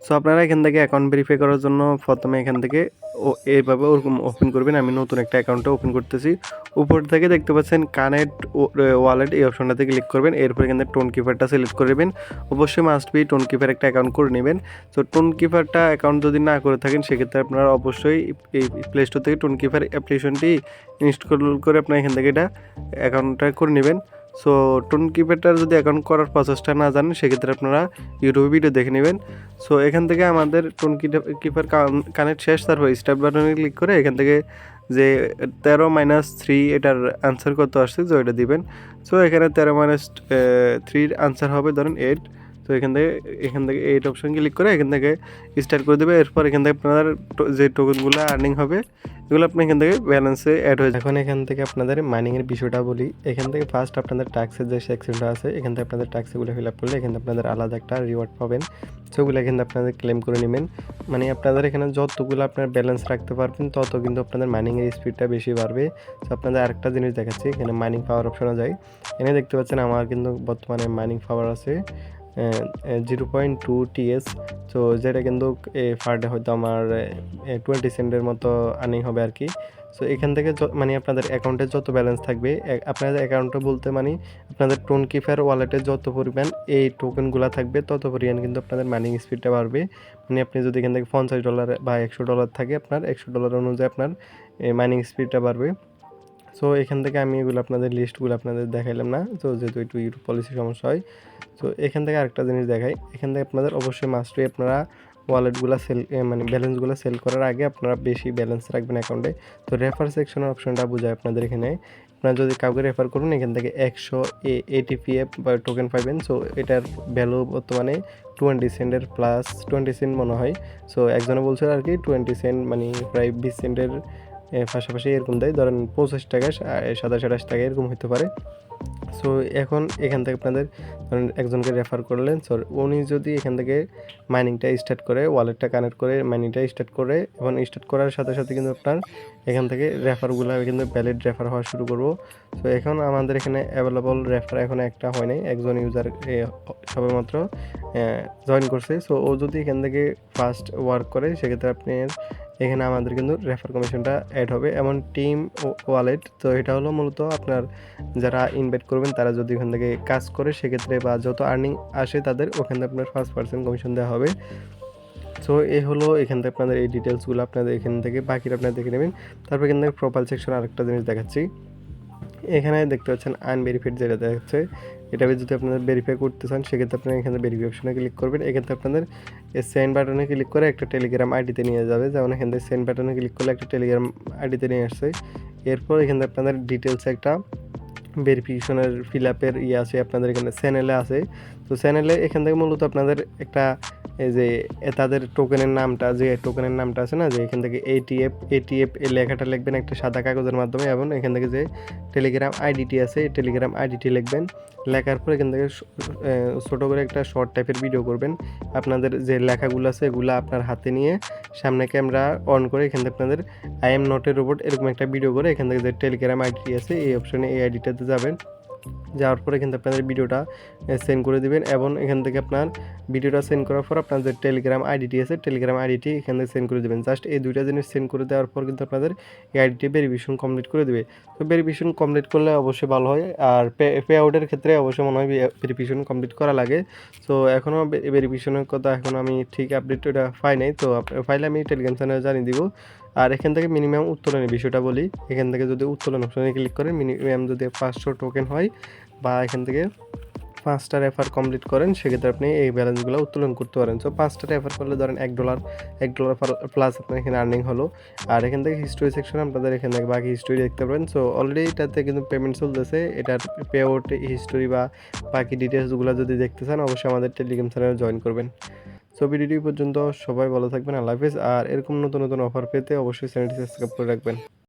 So আপনারা এখান থেকে অ্যাকাউন্ট ভেরিফাই করার জন্য প্রথমে এখান থেকে এইভাবে ওরকম ওপেন করবেন। আমি নতুন একটা অ্যাকাউন্টে ওপেন করতেছি। উপর থেকে দেখতে পাচ্ছেন কানেক্ট ওয়ালেট, এই অপশনটাতে ক্লিক করবেন। এরপর এখান থেকে টোন কিপারটা সিলেক্ট করবেন। অবশ্যই মাস্ট বি টোন কিপার একটা অ্যাকাউন্ট করে নেবেন। তো টোন কিপারটা অ্যাকাউন্ট যদি না করে থাকেন সেক্ষেত্রে আপনারা অবশ্যই এই প্লে স্টোর থেকে টোন কিপার অ্যাপ্লিকেশনটি ইনস্টল করে আপনার এখান থেকে এটা অ্যাকাউন্টটা করে নেবেন। সো টোন কিপারটার যদি অ্যাকাউন্ট করার প্রসেসটা না জানেন সেক্ষেত্রে আপনারা ইউটিউবে ভিডিও দেখে নেবেন। সো এখান থেকে আমাদের টোন কিপার কানেক্ট শেষ, তারপর স্টার্ট বাটনে ক্লিক করে এখান থেকে যে 13-3 এটার আনসার কত আসছে তো এটা দিবেন। সো এখানে 13-3 আনসার হবে ধরেন 8। তো এখান থেকে 8 অপশন ক্লিক করে এখান থেকে স্টার্ট করে দেবে। এরপর এখান থেকে আপনার যে টোকেনগুলো আর্নিং হবে এগুলো আপনি এখান থেকে ব্যালেন্সে অ্যাড হয়ে যায়। এখন এখান থেকে আপনাদের মাইনিংয়ের বিষয়টা বলি। এখান থেকে ফার্স্ট আপনাদের ট্যাক্সের যে সেকশনটা আছে এখান থেকে আপনাদের ট্যাক্সগুলো ফিল আপ করলে এখান থেকে আপনাদের আলাদা একটা রিওয়ার্ড পাবেন। সেগুলো এখান থেকে আপনাদের ক্লেম করে নেবেন। মানে আপনাদের এখানে যতগুলো আপনার ব্যালেন্স রাখতে পারবেন তত কিন্তু আপনাদের মাইনিংয়ের স্পিডটা বেশি বাড়বে। তো আপনাদের আরেকটা জিনিস দেখাচ্ছি, এখানে মাইনিং পাওয়ার অপশনে যায়। এখানে দেখতে পাচ্ছেন আমার কিন্তু বর্তমানে মাইনিং পাওয়ার আছে 0.2 TS। তো যেটা কিন্তু পার ডে হয়তো আমার 20 সেন্টের মতো আর্নিং হবে আর কি। সো এখান থেকে মানে আপনাদের অ্যাকাউন্টে যত ব্যালেন্স থাকবে, আপনাদের অ্যাকাউন্টে বলতে মানে আপনাদের টোন কিপার ওয়ালেটে যত পরিমাণ এই টোকেনগুলো থাকবে তত পরিমাণ কিন্তু আপনাদের মাইনিং স্পিডটা বাড়বে। মানে আপনি যদি এখান থেকে $50 বা $100 থাকে, আপনার $100 অনুযায়ী আপনার মাইনিং স্পিডটা বাড়বে। সো এখান থেকে আমি এগুলো আপনাদের লিস্টগুলো আপনাদের দেখাইলাম না, তো যেহেতু একটু ইউটিউব পলিসি সমস্যা হয়। তো এখান থেকে আরেকটা জিনিস দেখাই, এখান থেকে আপনাদের অবশ্যই মাস্টলি আপনারা ওয়ালেটগুলো মানে ব্যালেন্সগুলো সেল করার আগে আপনারা বেশি ব্যালেন্স রাখবেন অ্যাকাউন্টে। তো রেফার সেকশনের অপশনটা বোঝায় আপনাদের এখানে। আপনারা যদি কাউকে রেফার করুন এখান থেকে 100 ATPF বা টোকেন পাবেন। সো এটার ভ্যালু বর্তমানে 20 সেন্টের প্লাস 20 সেন্ট মনে হয়। সো একজনে বলছিল আর কি 20 সেন্ট মানে প্রায় 20 সেন্টের পাশাপাশি এরকম দেয়, ধরেন 25 টাকা 27-28 টাকা এরকম হতে পারে। সো এখন এখান থেকে আপনাদের ধরেন একজনকে রেফার করলেন, সো উনি যদি এখান থেকে মাইনিংটা স্টার্ট করে, ওয়ালেটটা কানেক্ট করে মাইনিংটা স্টার্ট করে, এবং স্টার্ট করার সাথে সাথে কিন্তু আপনার এখান থেকে রেফারগুলো কিন্তু ভ্যালিড রেফার হওয়া শুরু করবো। সো এখন আমাদের এখানে অ্যাভেলেবল রেফার এখন একটা হয় নাই, একজন ইউজার সবেমাত্র জয়েন করছে। সো ও যদি এখান থেকে ফার্স্ট ওয়ার্ক করে সেক্ষেত্রে আপনি এখানে আমাদের কিন্তু রেফার কমিশনটা অ্যাড হবে। এমন টিম ওয়ালেট, তো এটা হলো মূলত আপনার যারা ইনভাইট করবেন তারা যদি এখান থেকে কাজ করে সেক্ষেত্রে বা যত আর্নিং আসে তাদের ওখান থেকে আপনার 5% কমিশন দেওয়া হবে। সো এই হলো এখান থেকে আপনাদের এই ডিটেলসগুলো আপনাদের এখান থেকে বাকিটা আপনারা দেখে নেবেন। তারপর এখান থেকে প্রোফাইল সেকশন আরেকটা জিনিস দেখাচ্ছি। এখানে দেখতে পাচ্ছেন আনভেরিফাইড যেটা দেখাচ্ছে, এটা যদি আপনারা ভেরিফাই করতে চান সেক্ষেত্রে আপনারা এখানে ভেরিফাই অপশনে ক্লিক করবেন। এক্ষেত্রে আপনাদের সেন্ড বাটনে ক্লিক করে একটা টেলিগ্রাম আইডিতে নিয়ে যাবে, যেমন এখান থেকে সেন্ড বাটনে ক্লিক করলে একটা টেলিগ্রাম আইডিতে নিয়ে আসছে। এরপর এখান থেকে আপনাদের ডিটেলস একটা ভেরিফিকেশনের ফিল আপের আছে আপনাদের এখানে চ্যানেলে আছে। তো চ্যানেলে এখান থেকে মূলত আপনাদের একটা এই যে তাদের টোকেনের নামটা, যে টোকেনের নামটা আছে না, যে এখান থেকে এটিএফ এই লেখাটা লিখবেন একটা সাদা কাগজের মাধ্যমে, এবং এখান থেকে যে টেলিগ্রাম আইডিটি আছে এই টেলিগ্রাম আইডিটি লিখবেন। লেখার পর এখান থেকে ছোটো করে একটা শর্ট টাইপের ভিডিও করবেন। আপনাদের যে লেখাগুলো আছে এগুলো আপনার হাতে নিয়ে সামনে ক্যামেরা অন করে এখান থেকে আপনাদের I am not a robot এরকম একটা ভিডিও করে এখান থেকে যে টেলিগ্রাম আইডিটি আছে এই অপশনে এই আইডিটাতে যাবেন। যাওয়ার পরে এখান থেকে আপনাদের ভিডিওটা সেন্ড করে দিবেন, এবং এখান থেকে আপনার ভিডিওটা সেন্ড করার পর আপনার যে টেলিগ্রাম আইডিটি আছে টেলিগ্রাম আইডিটি এখান থেকে সেন্ড করে দেবেন। জাস্ট এই দুইটা জিনিস সেন্ড করে দেওয়ার পর কিন্তু আপনাদের এই আইডিটি ভেরিফিকেশন কমপ্লিট করে দেবে। তো ভেরিফিকেশন কমপ্লিট করলে অবশ্যই ভালো হয়, আর পে আউটের ক্ষেত্রে অবশ্যই মনে হয় ভেরিফিকেশন কমপ্লিট করা লাগে। সো এখনও ভেরিফিকেশনের কথা এখনও আমি ঠিক আপডেট এটা পাই নাই, তো ফাইলে আমি টেলিগ্রাম চ্যানেলে জানিয়ে দিব। আর এখান থেকে মিনিমাম উত্তোলনের বিষয়টা বলি। এখান থেকে যদি উত্তোলন অপশনে ক্লিক করেন, মিনিমাম যদি 500 টোকেন হয় বা এখান থেকে 5টা রেফার কমপ্লিট করেন সেক্ষেত্রে আপনি এই ব্যালেন্সগুলো উত্তোলন করতে পারেন। সো 5টা রেফার করলে ধরেন $1 প্লাস আপনার এখানে আর্নিং হলো। আর এখান থেকে হিস্টোরি সেকশনে আপনাদের এখান থেকে বাকি হিস্টোরি দেখতে পারেন। সো অলরেডি এটাতে কিন্তু পেমেন্ট চলতেছে, এটার পে আউট হিস্টোরি বা বাকি ডিটেলসগুলো যদি দেখতে চান অবশ্যই আমাদের টেলিগ্রাম চ্যানেলে জয়েন করবেন। সো ভিডিওটি পর্যন্ত সবাই ভালো থাকবেন, আল্লাহ হাফেজ। আর এরকম নতুন নতুন অফার পেতে অবশ্যই চ্যানেলটি সাবস্ক্রাইব করে রাখবেন।